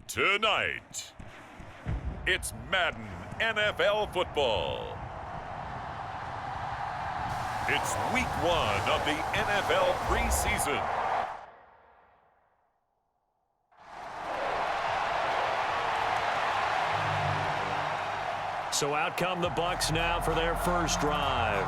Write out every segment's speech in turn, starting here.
Tonight, it's Madden NFL football. It's week 1 of the NFL preseason. So out come the Bucs now for their first drive.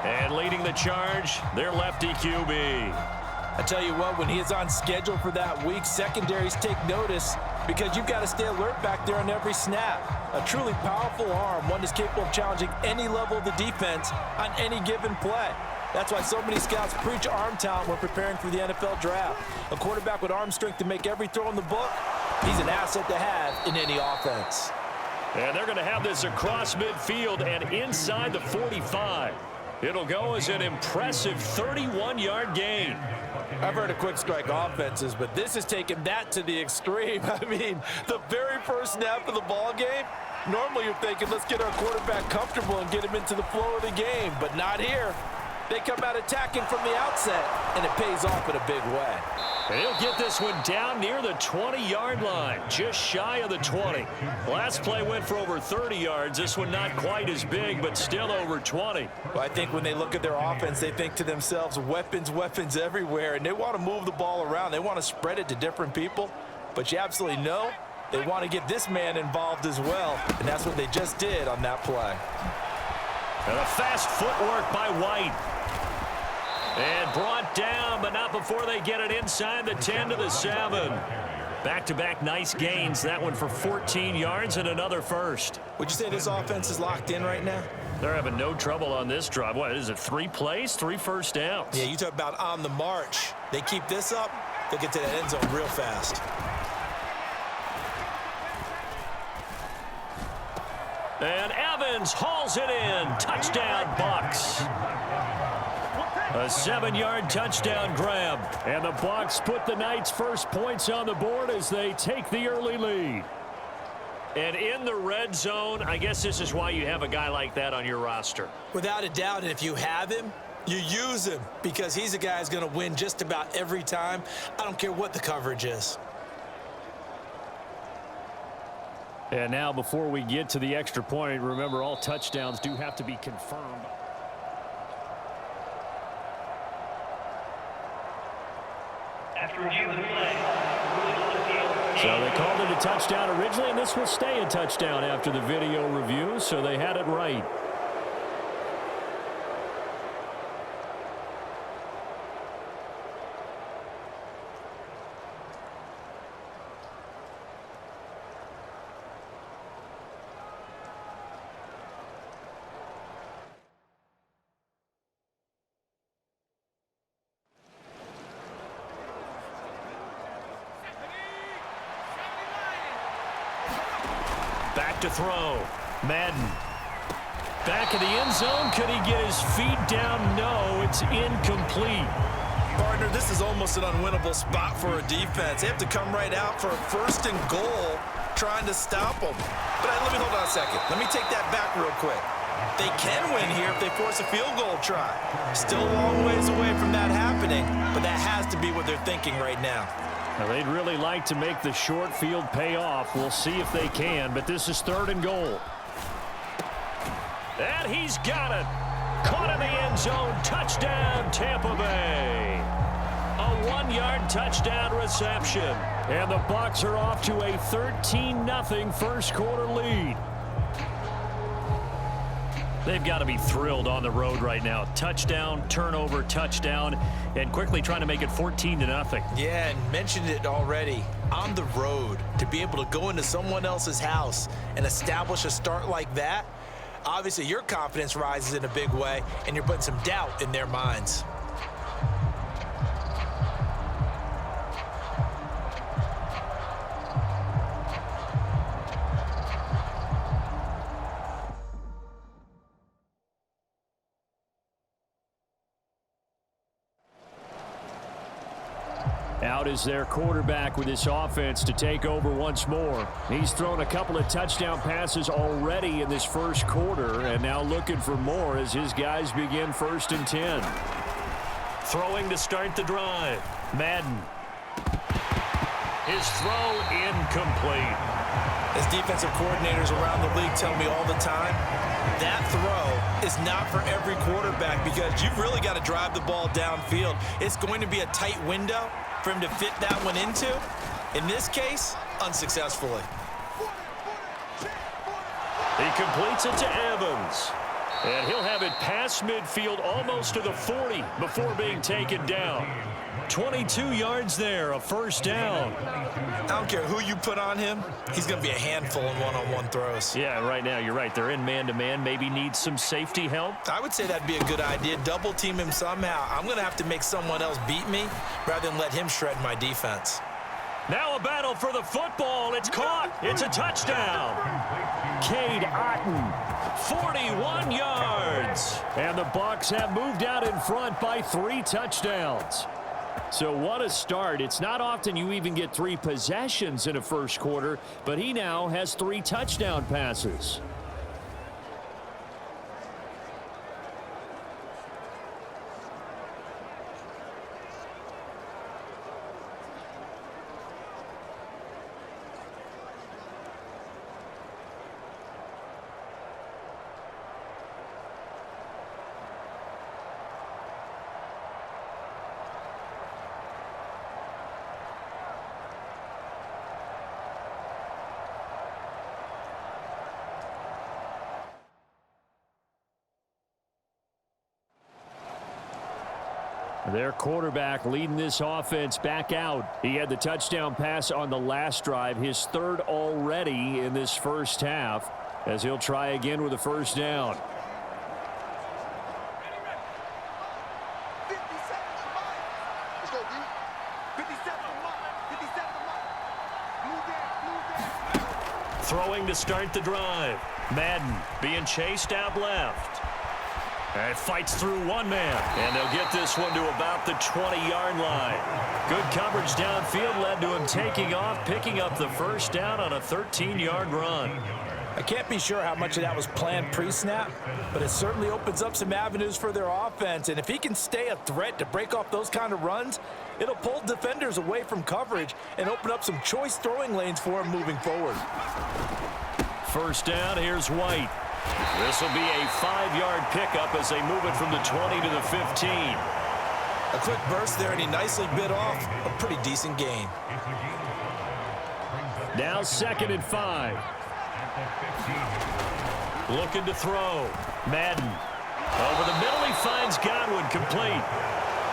And leading the charge, their lefty QB. I tell you what, when he is on schedule for that week, secondaries take notice because you've got to stay alert back there on every snap. A truly powerful arm, one that's capable of challenging any level of the defense on any given play. That's why so many scouts preach arm talent when preparing for the NFL draft. A quarterback with arm strength to make every throw in the book, he's an asset to have in any offense. And they're going to have this across midfield and inside the 45. It'll go as an impressive 31-yard gain. I've heard of quick strike offenses, but this is taking that to the extreme. I mean, the very first snap of the ball game, normally you're thinking, let's get our quarterback comfortable and get him into the flow of the game, but not here. They come out attacking from the outset, and it pays off in a big way. And he'll get this one down near the 20-yard line, just shy of the 20. Last play went for over 30 yards. This one not quite as big, but still over 20. Well, I think when they look at their offense, they think to themselves, weapons, weapons everywhere, and they want to move the ball around. They want to spread it to different people, but you absolutely know they want to get this man involved as well, and that's what they just did on that play. And a fast footwork by White. And brought down, but not before they get it inside the 10 to the 7. Back-to-back nice gains. That one for 14 yards and another first. Would you say this offense is locked in right now? They're having no trouble on this drive. What is it, 3 plays, 3 first downs? Yeah, you talk about on the march. They keep this up, they'll get to that end zone real fast. And Evans hauls it in. Touchdown, Bucs. A 7-yard touchdown grab. And the Bucs put the night's first points on the board as they take the early lead. And in the red zone, I guess this is why you have a guy like that on your roster. Without a doubt, and if you have him, you use him because he's a guy who's going to win just about every time. I don't care what the coverage is. And now before we get to the extra point, remember all touchdowns do have to be confirmed. So they called it a touchdown originally, and this will stay a touchdown after the video review, so they had it right. Back to throw. Madden. Back in the end zone. Could he get his feet down? No, it's incomplete. Partner, this is almost an unwinnable spot for a defense. They have to come right out for a 1st and goal trying to stop them. But let me hold on a second. Let me take that back real quick. They can win here if they force a field goal try. Still a long ways away from that happening, but that has to be what they're thinking right now. Now, they'd really like to make the short field pay off. We'll see if they can, but this is 3rd and goal. And he's got it. Caught in the end zone. Touchdown, Tampa Bay. A 1-yard touchdown reception. And the Bucs are off to a 13-0 first quarter lead. They've got to be thrilled on the road right now. Touchdown, turnover, touchdown, and quickly trying to make it 14-0. Yeah, and mentioned it already. On the road, to be able to go into someone else's house and establish a start like that, obviously your confidence rises in a big way, and you're putting some doubt in their minds. Out is their quarterback with this offense to take over once more. He's thrown a couple of touchdown passes already in this first quarter, and now looking for more as his guys begin 1st and 10. Throwing to start the drive. Madden. His throw incomplete. As defensive coordinators around the league tell me all the time, that throw is not for every quarterback because you've really got to drive the ball downfield. It's going to be a tight window for him to fit that one into. In this case, unsuccessfully. He completes it to Evans. And he'll have it past midfield almost to the 40 before being taken down. 22 yards there, a first down. I don't care who you put on him. He's going to be a handful in one-on-one throws. Yeah, right now, you're right. They're in man-to-man. Maybe needs some safety help. I would say that'd be a good idea. Double team him somehow. I'm going to have to make someone else beat me rather than let him shred my defense. Now a battle for the football. It's caught. It's a touchdown. Cade Otton, 41 yards. And the Bucs have moved out in front by 3 touchdowns. So what a start. It's not often you even get 3 possessions in a first quarter, but he now has 3 touchdown passes. Their quarterback leading this offense back out. He had the touchdown pass on the last drive, his 3rd already in this first half, as he'll try again with a first down. Throwing to start the drive. Madden being chased out left. And fights through one man. And they'll get this one to about the 20-yard line. Good coverage downfield led to him taking off, picking up the first down on a 13-yard run. I can't be sure how much of that was planned pre-snap, but it certainly opens up some avenues for their offense. And if he can stay a threat to break off those kind of runs, it'll pull defenders away from coverage and open up some choice throwing lanes for him moving forward. First down, here's White. This will be a 5-yard pickup as they move it from the 20 to the 15. A quick burst there, and he nicely bit off a pretty decent gain. Now 2nd and 5. Looking to throw. Madden. Over the middle, he finds Godwin complete.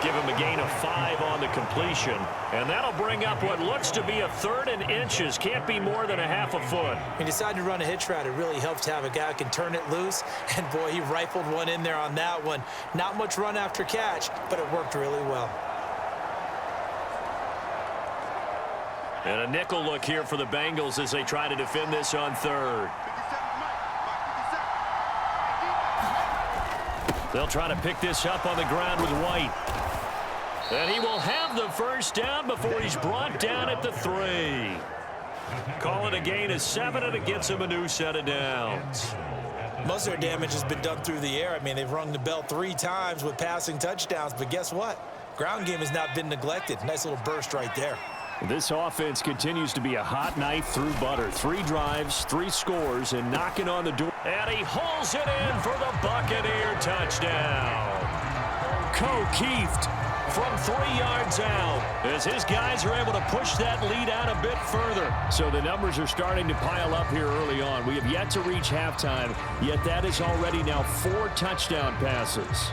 Give him a gain of 5 on the completion. And that'll bring up what looks to be a 3rd and inches. Can't be more than a half a foot. He decided to run a hitch route. It really helps to have a guy who can turn it loose. And, boy, he rifled one in there on that one. Not much run after catch, but it worked really well. And a nickel look here for the Bengals as they try to defend this on 3rd. They'll try to pick this up on the ground with White. And he will have the first down before he's brought down at the 3. Call it a gain of 7, and it gets him a new set of downs. Most of their damage has been done through the air. I mean, they've rung the bell 3 times with passing touchdowns, but guess what? Ground game has not been neglected. Nice little burst right there. This offense continues to be a hot knife through butter. 3 drives, 3 scores, and knocking on the door. And he hauls it in for the Buccaneer touchdown. Keeft from 3 yards out as his guys are able to push that lead out a bit further. So the numbers are starting to pile up here early on. We have yet to reach halftime, yet that is already now 4 touchdown passes.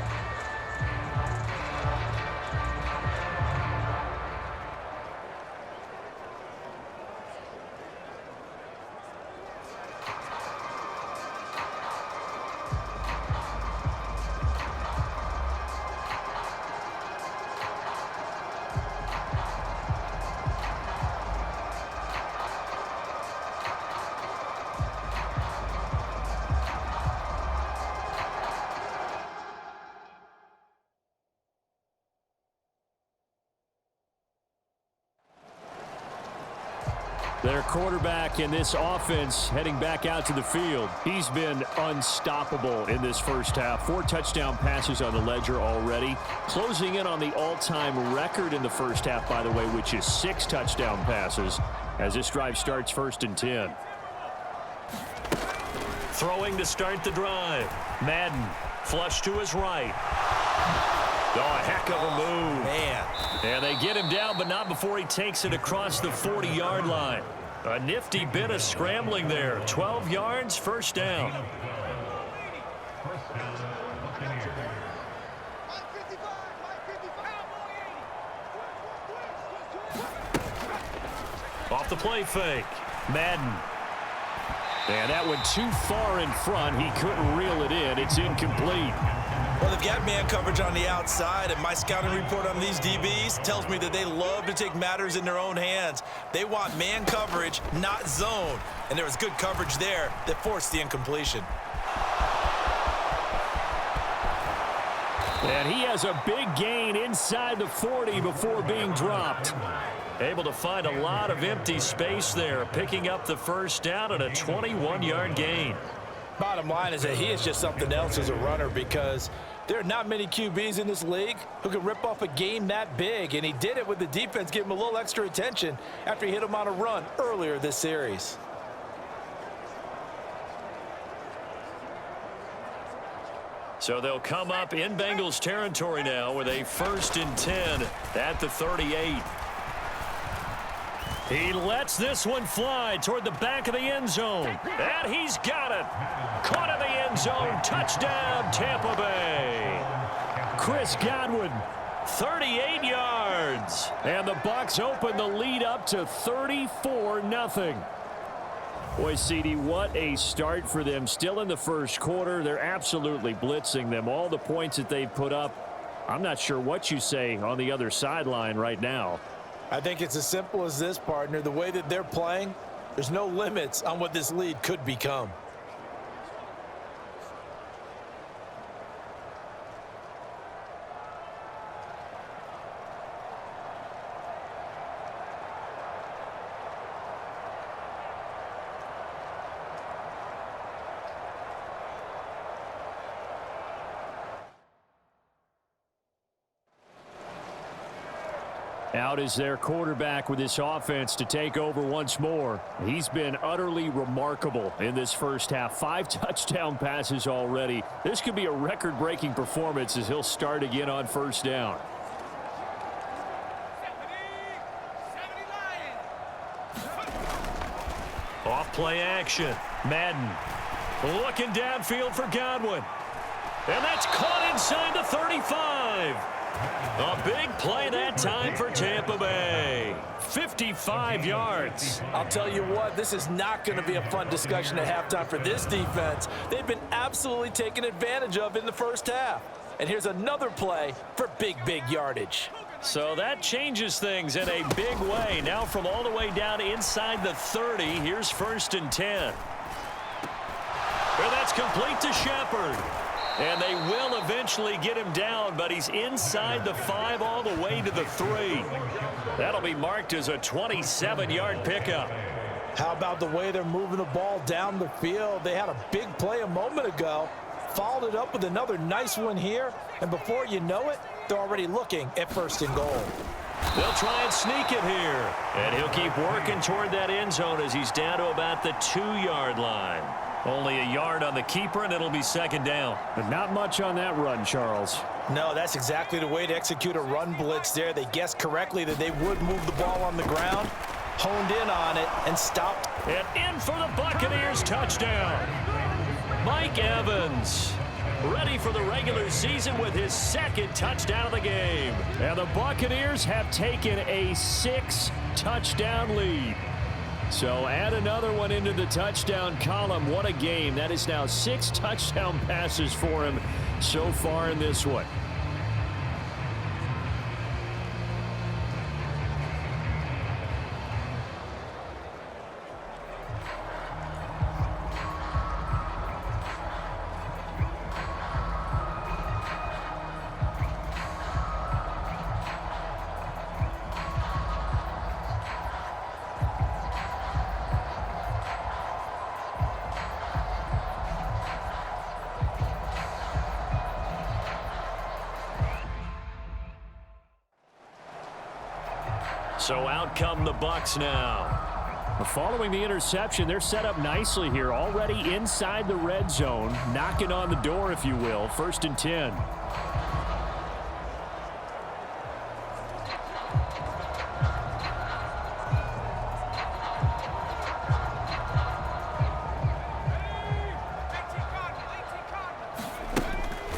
Their quarterback in this offense heading back out to the field. He's been unstoppable in this first half. 4 touchdown passes on the ledger already. Closing in on the all-time record in the first half, by the way, which is 6 touchdown passes as this drive starts 1st and 10. Throwing to start the drive. Madden flush to his right. Oh, a heck of a move. Man. And they get him down, but not before he takes it across the 40-yard line. A nifty bit of scrambling there. 12 yards, first down. Off the play fake. Madden. And that went too far in front. He couldn't reel it in. It's incomplete. Well, they've got man coverage on the outside, and my scouting report on these DBs tells me that they love to take matters in their own hands. They want man coverage, not zone. And there was good coverage there that forced the incompletion. And he has a big gain inside the 40 before being dropped. Able to find a lot of empty space there, picking up the first down and a 21-yard gain. Bottom line is that he is just something else as a runner, because there are not many QBs in this league who can rip off a game that big, and he did it with the defense giving him a little extra attention after he hit him on a run earlier this series. So they'll come up in Bengals territory now with a 1st and 10 at the 38. He lets this one fly toward the back of the end zone. And he's got it. Caught in the end zone. Touchdown, Tampa Bay. Chris Godwin, 38 yards. And the Bucs open the lead up to 34-0. Boy, CD, what a start for them. Still in the first quarter. They're absolutely blitzing them. All the points that they've put up, I'm not sure what you say on the other sideline right now. I think it's as simple as this, partner. The way that they're playing, there's no limits on what this lead could become. Out is their quarterback with this offense to take over once more. He's been utterly remarkable in this first half. 5 touchdown passes already. This could be a record-breaking performance as he'll start again on first down. Off play action. Madden looking downfield for Godwin. And that's caught inside the 35. A big play that time for Tampa Bay. 55 yards. I'll tell you what, this is not going to be a fun discussion at halftime for this defense. They've been absolutely taken advantage of in the first half. And here's another play for big yardage. So that changes things in a big way. Now from all the way down inside the 30, here's 1st and 10. Well, that's complete to Shepard. And they will eventually get him down, but he's inside the 5 all the way to the 3. That'll be marked as a 27-yard pickup. How about the way they're moving the ball down the field? They had a big play a moment ago, followed it up with another nice one here, and before you know it, they're already looking at 1st and goal. They'll try and sneak it here, and he'll keep working toward that end zone as he's down to about the 2-yard line. Only a yard on the keeper, and it'll be 2nd down. But not much on that run, Charles. No, that's exactly the way to execute a run blitz there. They guessed correctly that they would move the ball on the ground, honed in on it, and stopped. And in for the Buccaneers touchdown. Mike Evans, ready for the regular season with his 2nd touchdown of the game. And the Buccaneers have taken a 6-touchdown lead. So add another one into the touchdown column. What a game. That is now 6 touchdown passes for him so far in this one. So out come the Bucs now. Following the interception, they're set up nicely here, already inside the red zone, knocking on the door, if you will. 1st and 10.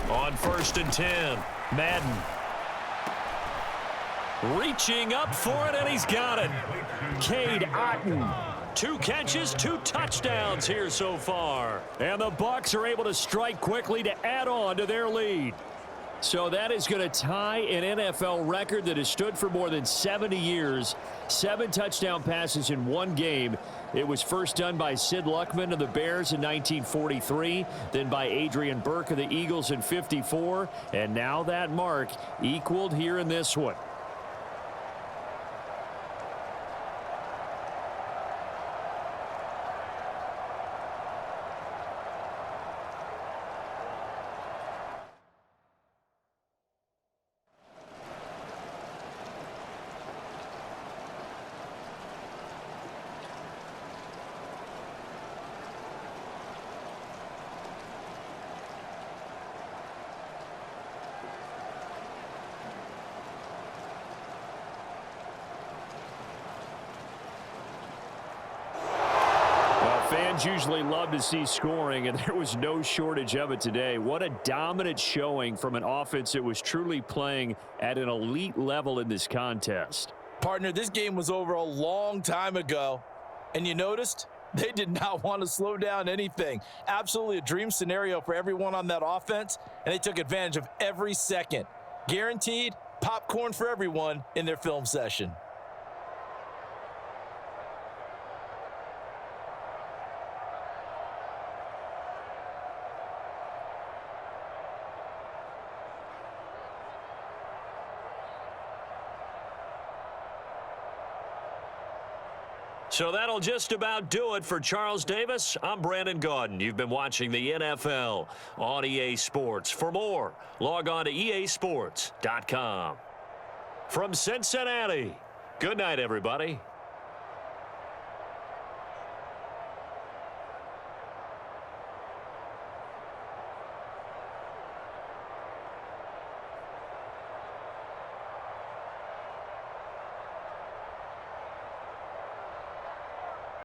On 1st and 10, Madden. Reaching up for it, and he's got it. Cade Otton. 2 catches, 2 touchdowns here so far. And the Bucs are able to strike quickly to add on to their lead. So that is going to tie an NFL record that has stood for more than 70 years. 7 touchdown passes in 1 game. It was first done by Sid Luckman of the Bears in 1943, then by Adrian Burke of the Eagles in 54, and now that mark equaled here in this one. Fans usually love to see scoring, and there was no shortage of it today. What a dominant showing from an offense that was truly playing at an elite level in this contest. Partner, this game was over a long time ago, and you noticed they did not want to slow down anything. Absolutely a dream scenario for everyone on that offense, and they took advantage of every second. Guaranteed popcorn for everyone in their film session. So that'll just about do it for Charles Davis. I'm Brandon Gaudin. You've been watching the NFL on EA Sports. For more, log on to easports.com. From Cincinnati, good night, everybody.